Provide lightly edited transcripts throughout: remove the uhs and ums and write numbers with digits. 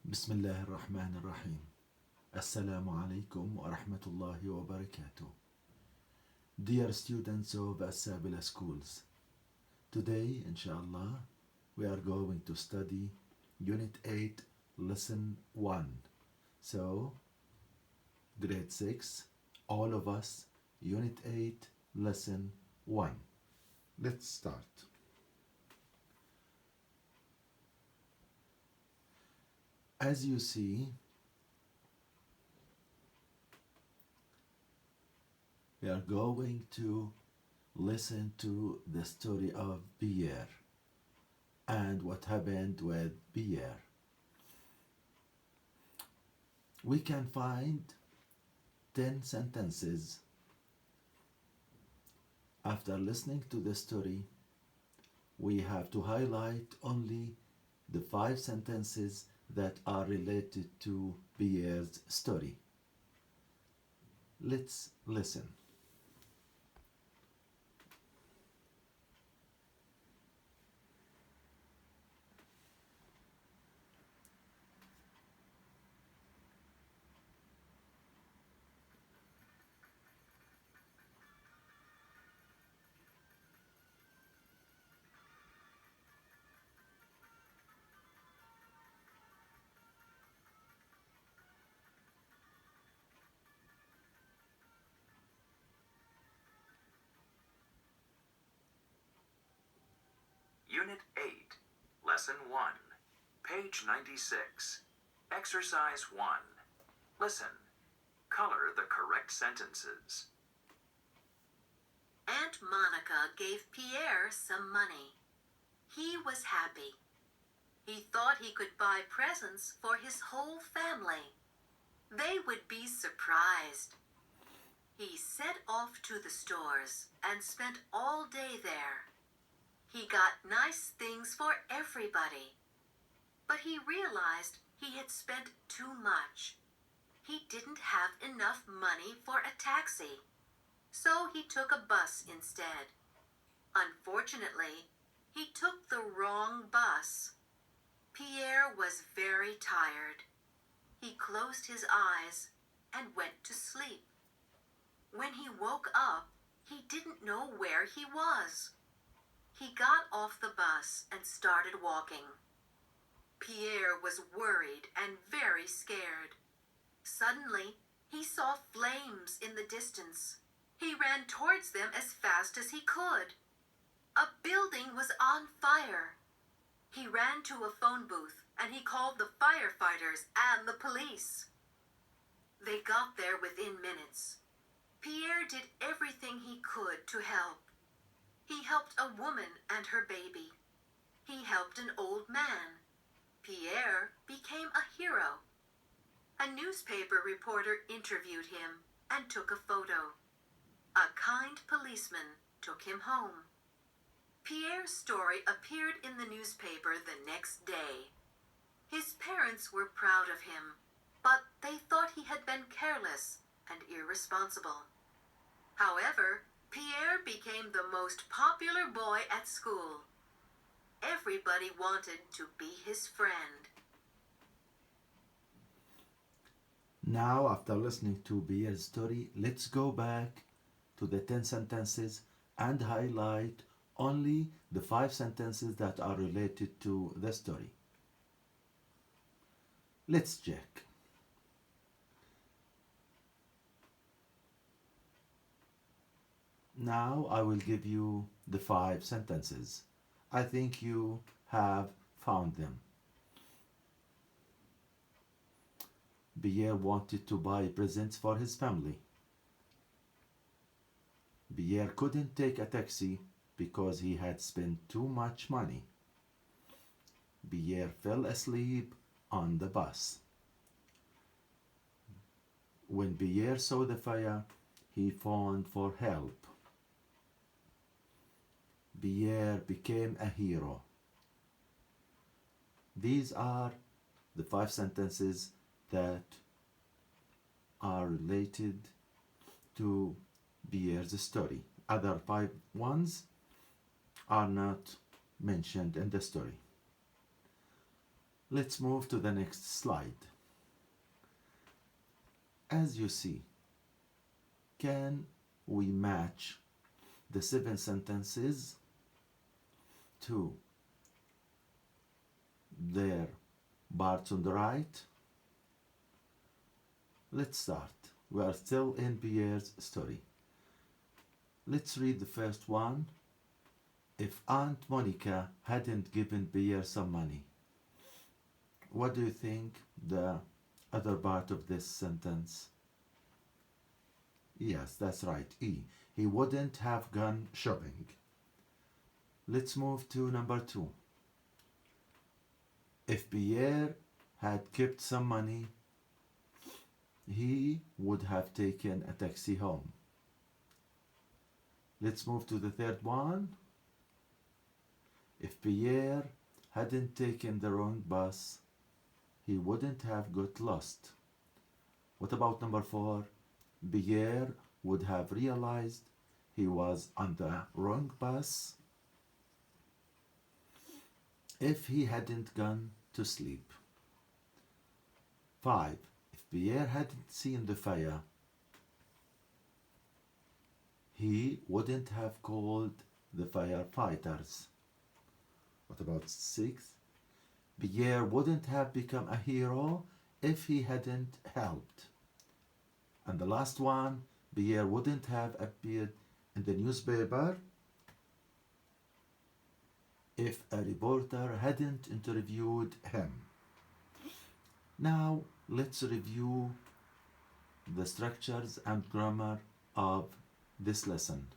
بسم الله الرحمن الرحيم. السلام عليكم ورحمة الله وبركاته. Dear students of Asabila schools, today, inshallah, we are going to study Unit 8, Lesson 1. So, Grade 6, all of us, Unit 8, Lesson 1. Let's start. As you see, we are going to listen to the story of Pierre and what happened with Pierre. We can find 10 sentences. After listening to the story, we have to highlight only the 5 sentences that are related to Pierre's story. Let's listen. Unit 8, Lesson 1, page 96. Exercise 1. Listen. Color the correct sentences. Aunt Monica gave Pierre some money. He was happy. He thought he could buy presents for his whole family. They would be surprised. He set off to the stores and spent all day there. He got nice things for everybody. But he realized he had spent too much. He didn't have enough money for a taxi. So he took a bus instead. Unfortunately, he took the wrong bus. Pierre was very tired. He closed his eyes and went to sleep. When he woke up, he didn't know where he was. He got off the bus and started walking. Pierre was worried and very scared. Suddenly, he saw flames in the distance. He ran towards them as fast as he could. A building was on fire. He ran to a phone booth and he called the firefighters and the police. They got there within minutes. Pierre did everything he could to help. He helped a woman and her baby. He helped an old man. Pierre became a hero. A newspaper reporter interviewed him and took a photo. A kind policeman took him home. Pierre's story appeared in the newspaper the next day. His parents were proud of him, but they thought he had been careless and irresponsible. However, Pierre became the most popular boy at school. Everybody wanted to be his friend. Now, after listening to Pierre's story, let's go back to the 10 sentences and highlight only the 5 sentences that are related to the story. Let's check. Now I will give you the 5 sentences. I think you have found them. Pierre wanted to buy presents for his family. Pierre couldn't take a taxi because he had spent too much money. Pierre fell asleep on the bus. When Pierre saw the fire, he phoned for help. Pierre became a hero. These are the 5 sentences that are related to Pierre's story. Other 5 ones are not mentioned in the story. Let's move to the next slide. As you see, can we match the 7 sentences to their parts on the right? Let's start. We are still in Pierre's story. Let's read the first one. If Aunt Monica hadn't given Pierre some money, what do you think the other part of this sentence? Yes, that's right, E. He wouldn't have gone shopping. Let's move to number 2. If Pierre had kept some money, he would have taken a taxi home. Let's move to the third one. If Pierre hadn't taken the wrong bus, he wouldn't have got lost. What about number 4? Pierre would have realized he was on the wrong bus if he hadn't gone to sleep. 5. If Pierre hadn't seen the fire, he wouldn't have called the firefighters. What about 6? Pierre wouldn't have become a hero if he hadn't helped. And the last one, Pierre wouldn't have appeared in the newspaper if a reporter hadn't interviewed him. Now let's review the structures and grammar of this lesson.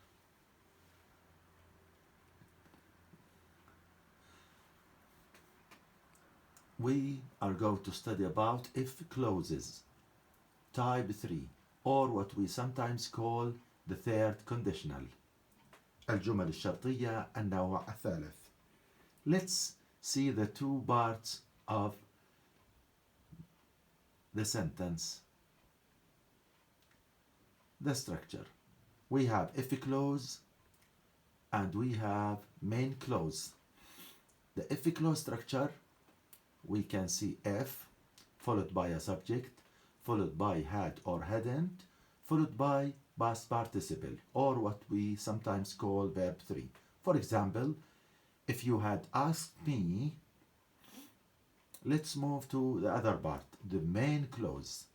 We are going to study about if clauses, type 3, or what we sometimes call the third conditional. الجمل الشرطية النوع الثالث. Let's see the 2 parts of the sentence. The structure. We have if clause and we have main clause. The if clause structure, we can see if followed by a subject, followed by had or hadn't, followed by past participle, or what we sometimes call verb 3. For example, if you had asked me, let's move to the other part, the main clause.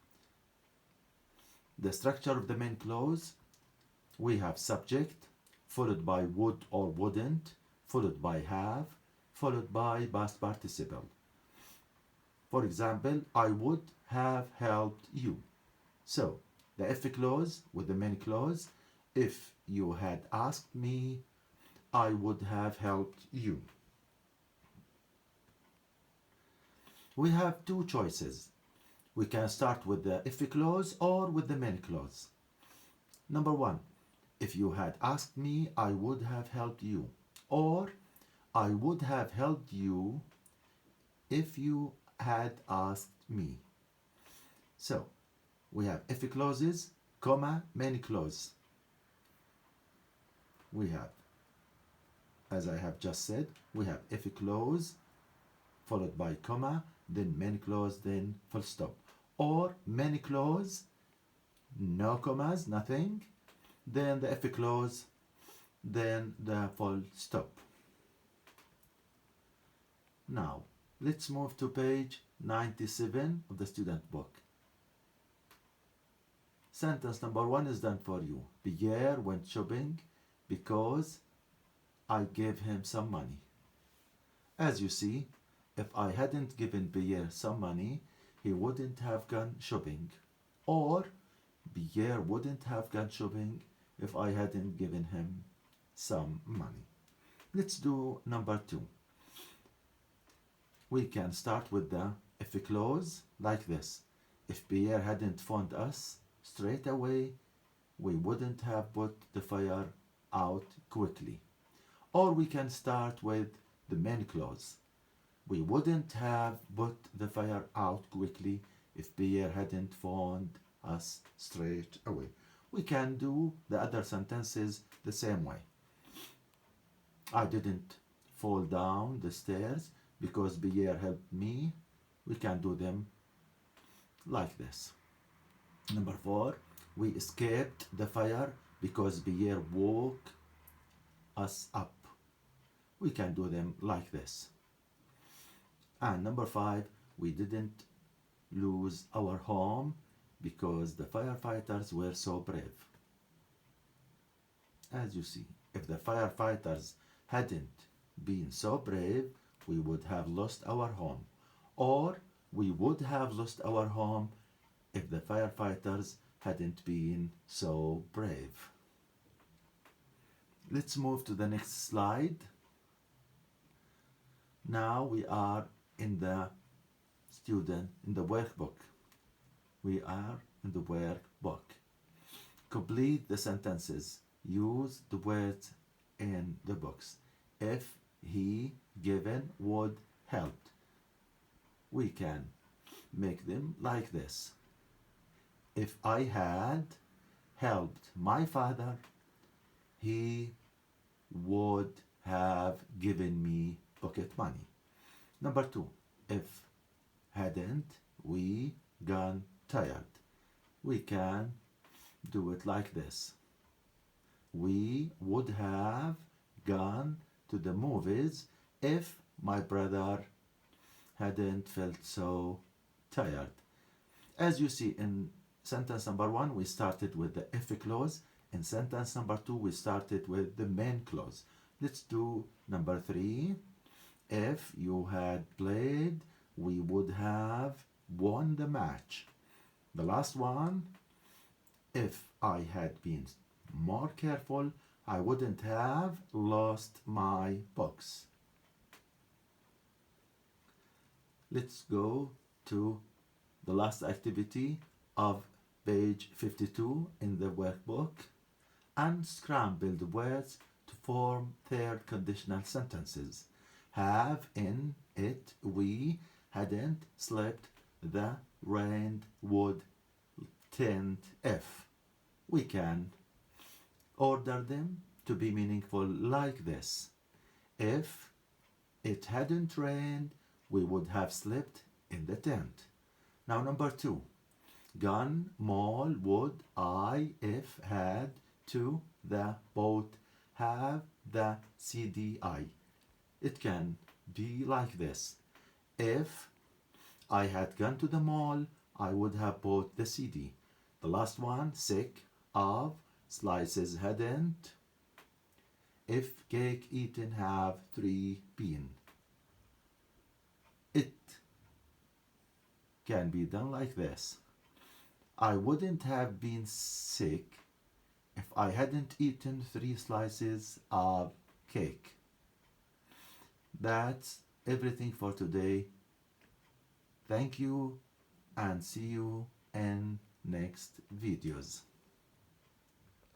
The structure of the main clause, we have subject, followed by would or wouldn't, followed by have, followed by past participle. For example, I would have helped you. So, the if clause with the main clause, if you had asked me, I would have helped you. We have 2 choices. We can start with the if clause or with the main clause. Number 1, if you had asked me, I would have helped you. Or, I would have helped you if you had asked me. So, we have if clauses, comma, main clause. We have, as I have just said, we have if clause followed by comma, then main clause, then full stop. Or main clause, no commas, nothing, then the if clause, then the full stop. Now, let's move to page 97 of the student book. Sentence number 1 is done for you. Pierre went shopping because I gave him some money. As you see, if I hadn't given Pierre some money, he wouldn't have gone shopping. Or Pierre wouldn't have gone shopping if I hadn't given him some money. Let's do number 2. We can start with the if clause like this. If Pierre hadn't phoned us straight away, we wouldn't have put the fire out quickly. Or we can start with the main clause. We wouldn't have put the fire out quickly if Pierre hadn't phoned us straight away. We can do the other sentences the same way. I didn't fall down the stairs because Pierre helped me we can do them like this. Number 4, we escaped the fire because Pierre woke us up. We can do them like this. And number 5, we didn't lose our home because the firefighters were so brave. As you see, if the firefighters hadn't been so brave, we would have lost our home. Or we would have lost our home if the firefighters hadn't been so brave. Let's move to the next slide. Now we are in the workbook. We are in the workbook. Complete the sentences. Use the words in the books. If, he, given, would, helped. We can make them like this. If I had helped my father, he would have given me pocket money. Number 2, if hadn't we gone tired, we can do it like this. We would have gone to the movies if my brother hadn't felt so tired. As you see, in sentence number 1, we started with the if clause. In sentence number 2, we started with the main clause. Let's do number 3. If you had played, we would have won the match. The last one, if I had been more careful, I wouldn't have lost my books. Let's go to the last activity of page 52 in the workbook. Unscramble the words to form third conditional sentences. Have, in, it, we, hadn't, slept, the, rained, would, tend, if. We can order them to be meaningful like this. If it hadn't rained, we would have slept in the tent. Now number 2. Gone, mall, would, I, if, had, to, the, boat, have, the, CDI. It can be like this. If I had gone to the mall, I would have bought the CD. The last one, sick, of, slices hadn't. If cake eaten, have 3 been. It can be done like this. I wouldn't have been sick if I hadn't eaten 3 slices of cake. That's everything for today. Thank you and see you in next videos.